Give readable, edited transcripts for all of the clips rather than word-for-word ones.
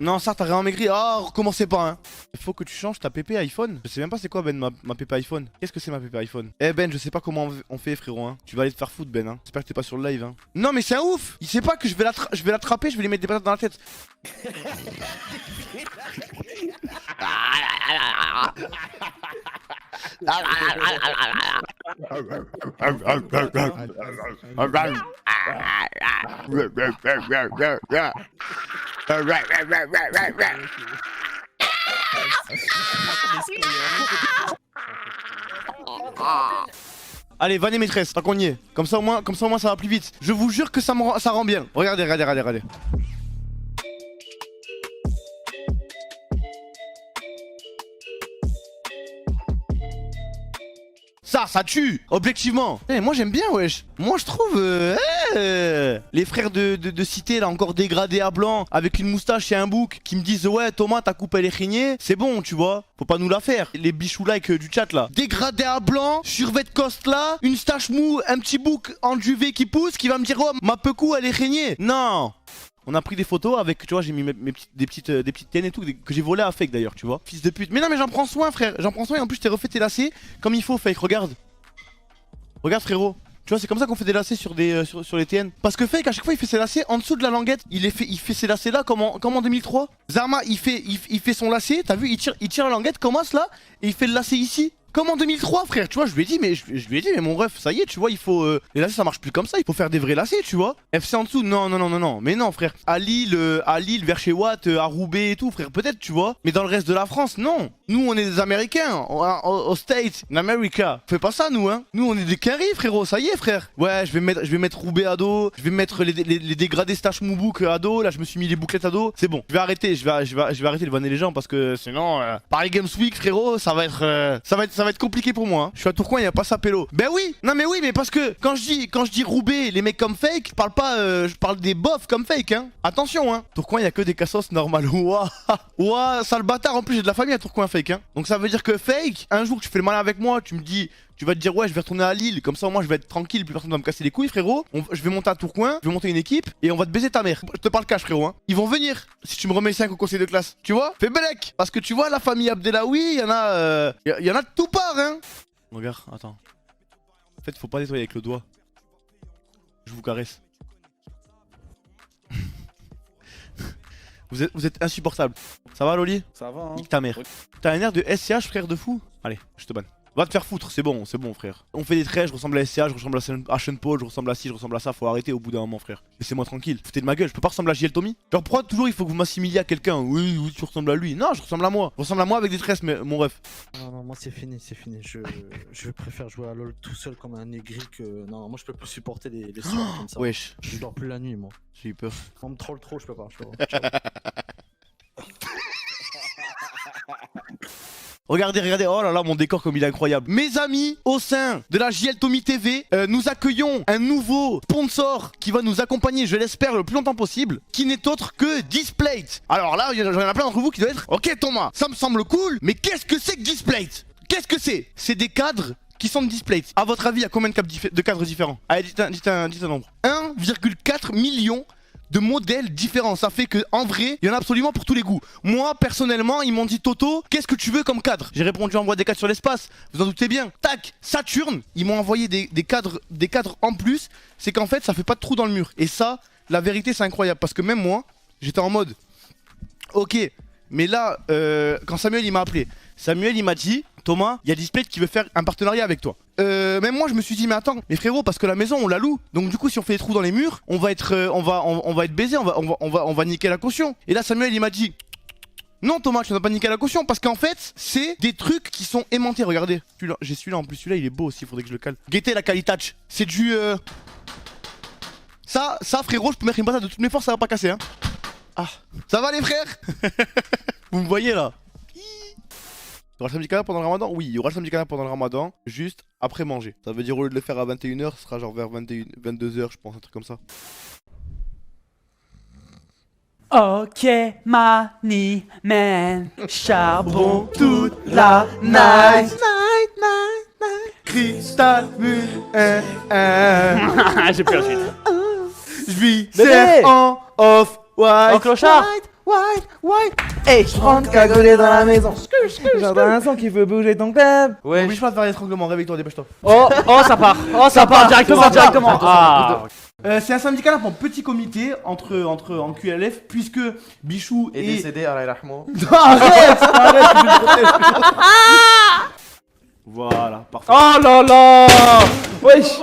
Non, ça, t'as rien maigri. Ah, recommencez pas, hein. Il faut que tu changes ta PP iPhone. Je sais même pas c'est quoi, Ben, ma PP iPhone. Qu'est-ce que c'est ma PP iPhone? Eh, Ben, je sais pas comment on fait, frérot, hein. Tu vas aller te faire foutre, Ben, hein. J'espère que t'es pas sur le live, hein. Non, mais c'est un ouf. Il sait pas que je vais l'attraper, je vais lui mettre des patates dans la tête. Allez, vanne maîtresse, tant qu'on y est. Comme ça au moins ça va plus vite. Je vous jure que ça rend bien. Regardez, regardez, regardez, regardez. Ça tue, objectivement. Eh, moi j'aime bien, wesh. Moi je trouve les frères de cité là encore dégradés à blanc avec une moustache et un bouc qui me disent ouais Thomas ta coupe elle est rignée. C'est bon, tu vois. Faut pas nous la faire. Les bichous like du chat là. Dégradé à blanc, survêt de coste là, une stache mou, un petit bouc en duvet qui pousse qui va me dire oh ma pecou elle est rignée. Non. On a pris des photos avec, tu vois, j'ai mis des petites tiennes et tout, que j'ai volé à Fake d'ailleurs, tu vois. Fils de pute. Mais non, mais j'en prends soin, frère. J'en prends soin et en plus, je t'ai refait tes lacets comme il faut, Fake. Regarde. Regarde, frérot. Tu vois, c'est comme ça qu'on fait des lacets sur les TN. Parce que Fake, à chaque fois, il fait ses lacets en dessous de la languette. Il fait ses lacets là comme en 2003. Zarma, il fait son lacet. T'as vu, il tire la languette comme ça là. Et il fait le lacet ici. Comme en 2003, frère, tu vois, je lui ai dit, mais mon ref, ça y est, tu vois, il faut. Les lacets, ça marche plus comme ça, il faut faire des vrais lacets, tu vois. FC en dessous, non, mais non, frère. À Lille, vers chez Watt, à Roubaix et tout, frère, peut-être, tu vois. Mais dans le reste de la France, non. Nous, on est des Américains, aux States, in America. Fais pas ça, nous, hein. Nous, on est des carrés, frérot, ça y est, frère. Ouais, je vais mettre Roubaix à dos, je vais mettre les dégradés stache moubouk à dos, là, je me suis mis les bouclettes à dos. C'est bon, je vais arrêter de vanner les gens parce que sinon, Paris Games Week, frérot, ça va être compliqué pour moi, hein. Je suis à Tourcoing, y a pas ça pélo. Ben oui, non mais oui, mais parce que quand je dis Roubaix, les mecs comme Fake, je parle pas, je parle des bofs comme Fake, hein. Attention, hein. Tourcoing, y a que des cassos normales. Ouah, sale bâtard. En plus, j'ai de la famille à Tourcoing, Fake, hein. Donc ça veut dire que Fake, un jour tu fais le malin avec moi, tu vas te dire ouais je vais retourner à Lille, comme ça au moins je vais être tranquille, plus personne va me casser les couilles, frérot. Je vais monter à Tourcoing, je vais monter une équipe et on va te baiser ta mère. Je te parle cash, frérot, hein. Ils vont venir si tu me remets 5 au conseil de classe, tu vois. Fais belek. Parce que tu vois la famille Abdelawi, y en a de tout part, hein. Regarde, attends. En fait faut pas nettoyer avec le doigt. Je vous caresse. Vous êtes insupportable. Ça va Loli? Ça va, hein. Nique ta mère. T'as un air de SCH, frère de fou. Allez, je te banne. Va te faire foutre, c'est bon, frère. On fait des traits, je ressemble à SCH, je ressemble à Sean Paul, je ressemble à ci, je ressemble à ça. Faut arrêter au bout d'un moment, frère. Laissez-moi tranquille. Foutez de ma gueule, je peux pas ressembler à JL Tommy. Genre, pourquoi toujours il faut que vous m'assimiliez à quelqu'un? Oui, tu ressembles à lui. Non, je ressemble à moi. Je ressemble à moi avec des tresses, mais mon ref. Non, moi c'est fini. Je préfère jouer à LoL tout seul comme un aigri que. Non, moi je peux plus supporter les soirs comme ça. Wesh. Je dors plus la nuit, moi. J'ai eu peur. On me troll trop, je peux pas. Ciao. Regardez, oh là là, mon décor comme il est incroyable. Mes amis, au sein de la JL Tommy TV, nous accueillons un nouveau sponsor qui va nous accompagner, je l'espère, le plus longtemps possible, qui n'est autre que Displate. Alors là, il y en a plein d'entre vous qui doivent être ok Thomas, ça me semble cool, mais qu'est-ce que c'est que Displate? Qu'est-ce que c'est? C'est des cadres qui sont de Displate. À votre avis, il y a combien de cadres différents? Allez, dites un nombre. 1,4 million de modèles différents. Ça fait que en vrai, il y en a absolument pour tous les goûts. Moi, personnellement, ils m'ont dit Toto, qu'est-ce que tu veux comme cadre? J'ai répondu envoie des cadres sur l'espace. Vous en doutez bien. Tac, Saturne, ils m'ont envoyé des cadres en plus. C'est qu'en fait, ça fait pas de trou dans le mur. Et ça, la vérité, c'est incroyable. Parce que même moi, j'étais en mode ok, mais là, quand Samuel il m'a appelé, Samuel il m'a dit Thomas, il y a Displate qui veut faire un partenariat avec toi. Même moi je me suis dit mais attends, mais frérot, parce que la maison on la loue, donc du coup si on fait des trous dans les murs, on va être baisé, on va niquer la caution. Et là Samuel il m'a dit non Thomas, tu n'as pas niqué la caution parce qu'en fait c'est des trucs qui sont aimantés. Regardez, j'ai celui-là en plus, celui-là il est beau aussi, faudrait que je le cale. Guettez la qualitach, c'est du ça frérot, je peux mettre une patate de toutes mes forces, ça va pas casser, hein. Ah, ça va les frères? Vous me voyez là? Il y aura le samedi canard pendant le ramadan? Oui, il y aura le samedi canard pendant le ramadan, juste après manger. Ça veut dire au lieu de le faire à 21h, ce sera genre vers 22h, je pense, un truc comme ça. Ok, money man, charbon toute la night. Cristal, J'ai plus la suite. je vis Bébé. en off-white. Oh clochard. Hey, je rentre cagolé dans la maison. J'entends un son qui veut bouger ton club. Ouais. N'oublie pas de faire l'étranglement, réveille-toi, dépêche-toi. Oh, ça part. Directement. Ah. C'est un syndicat pour petit comité en QLF, puisque Bichou Et et... décédé, Allah yarhamou. Non, arrête, je me protège. Voilà, parfait. Oh là là. Wesh.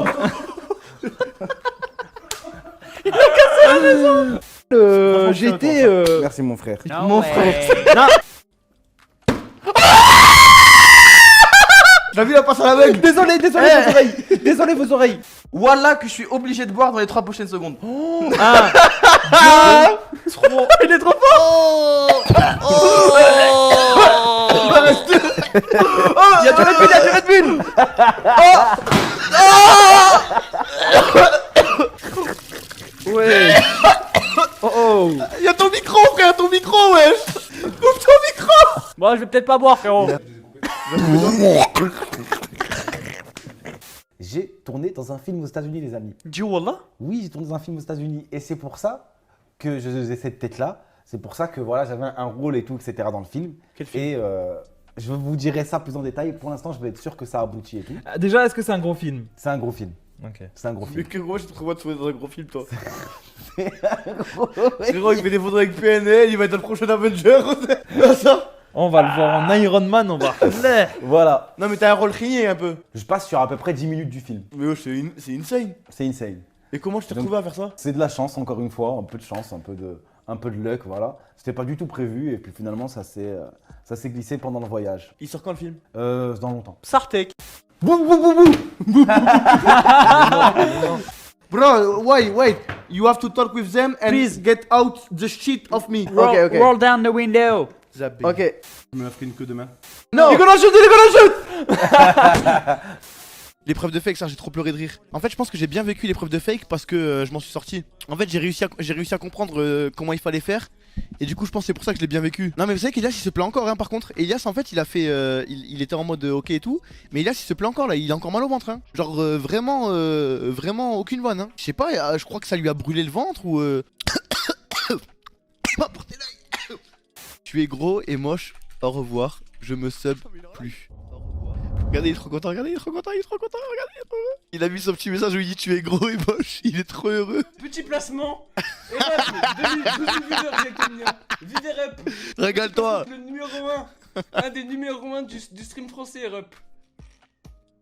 J'étais. Merci mon frère. Mon frère. Non. T'as vu la passe à l'aveugle? Désolé vos oreilles. Désolé vos oreilles. Wallah que je suis obligé de boire dans les 3 prochaines secondes. Ah. Trop. Il est trop fort. Il y a du Red Bull. Ouais. Oh. Y'a ton micro, frère, ton micro, wesh. Coupe ton micro. Bon, je vais peut-être pas boire, frérot. J'ai tourné dans un film aux États-Unis, les amis. Du wallah. Oui, j'ai tourné dans un film aux États-Unis. Et c'est pour ça que j'ai cette tête-là. C'est pour ça que voilà, j'avais un rôle et tout, etc. dans le film. Quel film? Et je vous dirai ça plus en détail. Pour l'instant, je vais être sûr que ça aboutit et tout. Déjà, est-ce que c'est un gros film? C'est un gros film. Ok. C'est un gros Mais film. que gros, je te prévois de tourner dans un gros film, toi. Frérot, il fait des photos avec PNL, il va être le prochain Avenger. Ça. On va le voir en Iron Man, on va. Voilà. Non, mais t'as un rôle crié un peu. Je passe sur à peu près 10 minutes du film. Mais wesh, c'est insane. C'est insane. Et comment je t'ai Donc- retrouvé à faire ça? C'est de la chance, encore une fois. Un peu de chance, un peu de luck, voilà. C'était pas du tout prévu. Et puis finalement, ça s'est glissé pendant le voyage. Il sort quand le film? Dans longtemps. Sartek. Bro, wait. You have to talk with them and Please. get out the shit of me. Roll, roll down the window. Zappé. Ok. Je me ferai une queue demain. Non. Il est gonna shoot. L'épreuve de fake, ça, j'ai trop pleuré de rire. En fait, je pense que j'ai bien vécu l'épreuve de fake parce que je m'en suis sorti. En fait, j'ai réussi à comprendre comment il fallait faire. Et du coup, je pense que c'est pour ça que je l'ai bien vécu. Non, mais vous savez qu'Elias, il se plaint encore, hein, par contre. Elias, en fait, il a fait. Il était en mode ok et tout. Mais Elias, il se plaint encore là. Il a encore mal au ventre, hein. Genre, vraiment aucune vanne, hein. Je sais pas, je crois que ça lui a brûlé le ventre ou. Pas porter l'œil. Tu es gros et moche. Au revoir. Je me sub plus. Regardez, il est trop content, regardez, il est trop content, regardez, il est trop heureux. Il a mis son petit message où il dit tu es gros et moche, il est trop heureux. Petit placement. Et rep. 2 viewers avec le mien. Vive rep. Régale-toi. Le numéro 1. Un des numéros 1 du stream français, rep.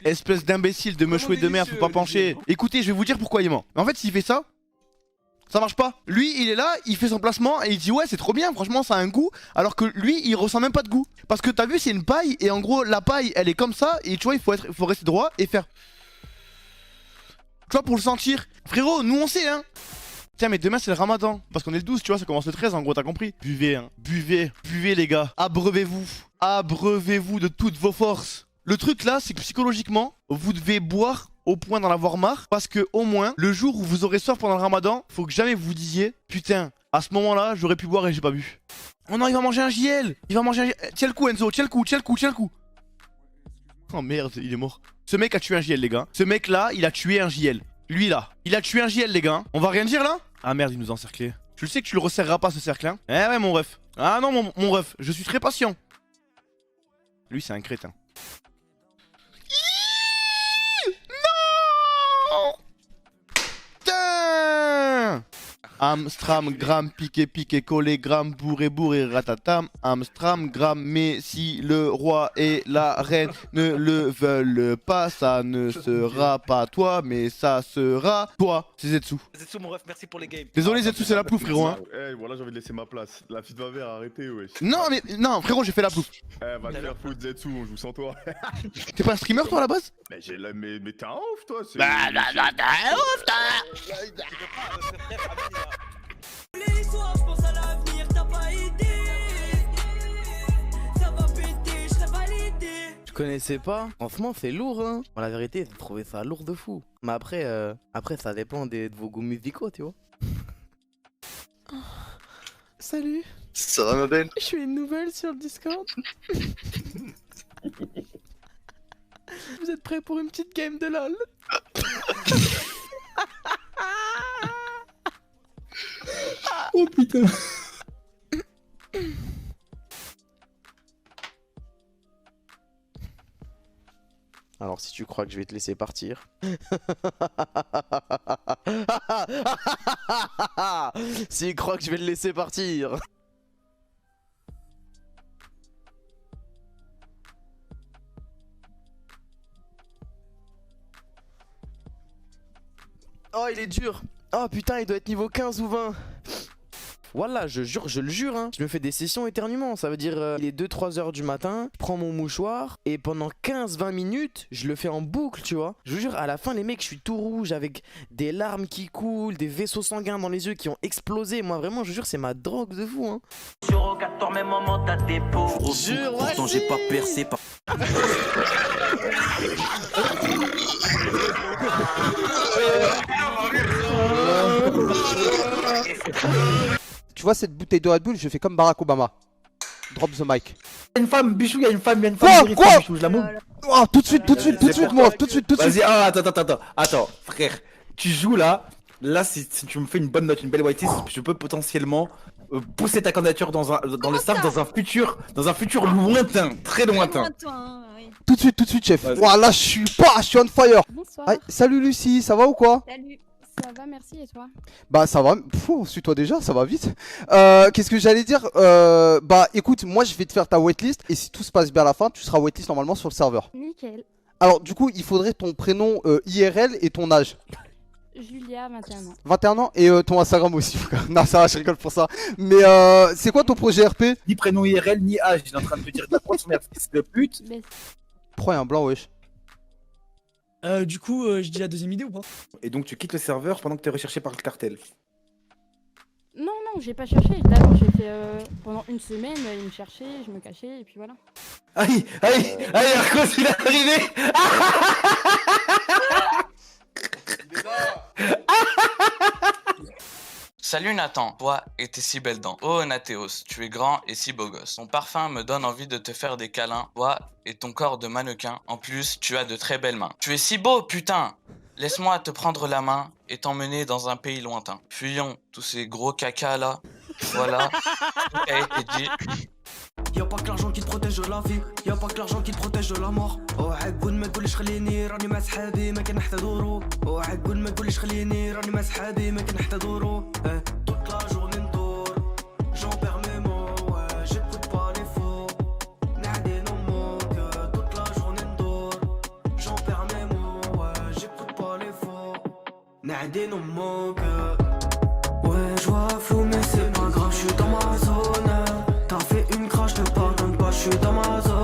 Espèce d'imbécile de me Vraiment chouer de merde, faut pas délicieux, pencher. Olivier. Écoutez, je vais vous dire pourquoi il ment. En fait, s'il fait ça, ça marche pas. Lui, il est là, il fait son placement et il dit ouais, c'est trop bien, franchement, ça a un goût. Alors que lui, il ressent même pas de goût. Parce que t'as vu, c'est une paille et en gros, la paille, elle est comme ça et tu vois, il faut rester droit et faire. Tu vois, pour le sentir. Frérot, nous on sait, hein. Tiens, mais demain c'est le ramadan. Parce qu'on est le 12, tu vois, ça commence le 13, en gros, t'as compris. Buvez, hein. Buvez, les gars. Abreuvez-vous. Abreuvez-vous de toutes vos forces. Le truc là, c'est que psychologiquement, vous devez boire au point d'en avoir marre. Parce que au moins, le jour où vous aurez soif pendant le ramadan, faut que jamais vous disiez putain, à ce moment-là, j'aurais pu boire et j'ai pas bu. Oh non, il va manger un JL. Il va manger un JL. Tiens le coup, Enzo, tiens le coup. Oh merde, il est mort. Ce mec a tué un JL, les gars. Ce mec là, il a tué un JL. Lui là, il a tué un JL, les gars. On va rien dire là? Ah merde, il nous a encerclé. Tu le sais que tu le resserreras pas ce cercle, hein? Eh ouais, mon ref. Ah non, mon ref, je suis très patient. Lui, c'est un crétin. Non! Putain! Amstram, gramme, piqué, collé, gramme, bourré, ratatam. Amstram, gramme, mais si le roi et la reine ne le veulent pas, ça ne sera pas toi, mais ça sera toi. C'est Zetsu. Zetsu, mon ref, merci pour les games. Désolé Zetsu, c'est la plouf, frérot, hein. Eh, voilà, j'ai envie de laisser ma place. La fille de ma mère, arrêtez, wesh. Non, mais non, frérot, j'ai fait la plouf. Eh, va te faire foutre, Zetsu, on joue sans toi. T'es pas un streamer, toi, à la base? Mais mais t'es un ouf, toi. c'est- Les soirs, je pense à l'avenir, t'as pas idée. Ça va péter, je serai validé. Je connaissais pas. Franchement, c'est lourd, hein. Bon, la vérité, j'ai trouvé ça lourd de fou. Mais après ça dépend de vos goûts musicaux, tu vois. Salut, Ça va, ma belle? je suis une nouvelle sur le Discord. Vous êtes prêts pour une petite game de LOL? Oh putain. Alors si tu crois que je vais te laisser partir... S'il croit que je vais le laisser partir... Oh il est dur. Oh putain il doit être niveau 15 ou 20. Voilà, je jure, je le jure, hein. Je me fais des sessions éternuement. Ça veut dire, il est 2-3 heures du matin, je prends mon mouchoir, et pendant 15-20 minutes, je le fais en boucle, tu vois. Je vous jure, à la fin, les mecs, je suis tout rouge, avec des larmes qui coulent, des vaisseaux sanguins dans les yeux qui ont explosé. Moi, vraiment, je vous jure, c'est ma drogue de fou, hein. Sur 14 même moment t'as des peaux. Jure, Pourtant j'ai pas percé par... Tu vois cette bouteille de Red Bull, je fais comme Barack Obama. Drop the mic. Il y a une femme, Bichou, il y a une femme, Quoi Bichou, je la move. Oh, tout de suite, moi, tout de suite. Vas-y, attends, frère, tu joues là, si tu me fais une bonne note, une belle whitelist, je peux potentiellement pousser ta candidature dans le staff dans un futur lointain, très lointain. Tout de suite, chef. Vas-y. Voilà, je suis on fire. Bonsoir. Ah, salut Lucie, ça va ou quoi? Salut. Ça va, merci, et toi? Bah ça va, suis-toi déjà, ça va vite. Qu'est-ce que j'allais dire? Bah écoute, moi je vais te faire ta waitlist et si tout se passe bien à la fin, tu seras waitlist normalement sur le serveur. Nickel. Alors du coup, il faudrait ton prénom IRL et ton âge. Julia, 21 ans. 21 ans et ton Instagram aussi. Non, ça va, je rigole pour ça. Mais c'est quoi ton projet RP? Ni prénom IRL, ni âge, il est en train de te dire de la grosse merde, fils de pute. Pourquoi il y a un blanc, wesh? Du coup, je dis la deuxième idée ou pas? Et donc tu quittes le serveur pendant que t'es recherché par le cartel. Non, j'ai pas cherché. D'abord, j'ai fait pendant une semaine, ils me cherchaient, je me cachais, et puis voilà. Aïe, Arcos, il est arrivé. Salut Nathan, toi et tes si belles dents. Oh Nathéos, tu es grand et si beau gosse. Ton parfum me donne envie de te faire des câlins, toi et ton corps de mannequin. En plus, tu as de très belles mains. Tu es si beau, putain! Laisse-moi te prendre la main et t'emmener dans un pays lointain. Fuyons tous ces gros caca là. Voilà, tout a été dit. Y'a pas que l'argent qui te protège de la vie, y'a pas que l'argent qui te protège de la mort. اوعى قول ما تقولش خليني راني مع صحابي ما كان حتى دورو. اوعى قول ما تقولش خليني راني مع صحابي ما كان حتى دورو. Toute la journée ندور, j'en perds mes mots, ouais, j'écoute pas les faux. نعدي nos mots que toute la journée ندور, j'en perds mes mots, ouais, j'écoute pas les faux. نعدي nos mots que ouais, je vois flou mais c'est pas grave, je suis dans ma zone. T'as fait une crache, te pardonne pas, je suis dans ma zone.